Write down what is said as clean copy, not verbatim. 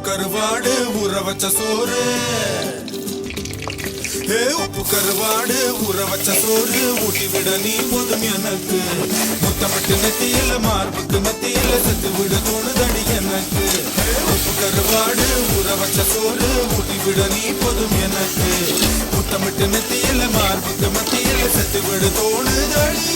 கருவாடு ஊற வச்ச சோறு உப்பு கருவாடு ஊற வச்ச சோறு ஊட்டி விட நீ போதும் எனக்கு முத்தமிட்டு நெத்தியில மார்புக்கு மத்தியில செத்து விட தோணுதடி எனக்கு உப்பு கருவாடு ஊற வச்ச சோறு ஊட்டி விட நீ போதும் எனக்கு முத்தமிட்டு நெத்தியில மார்புக்கு மத்தியில செத்து விட தோணுதடி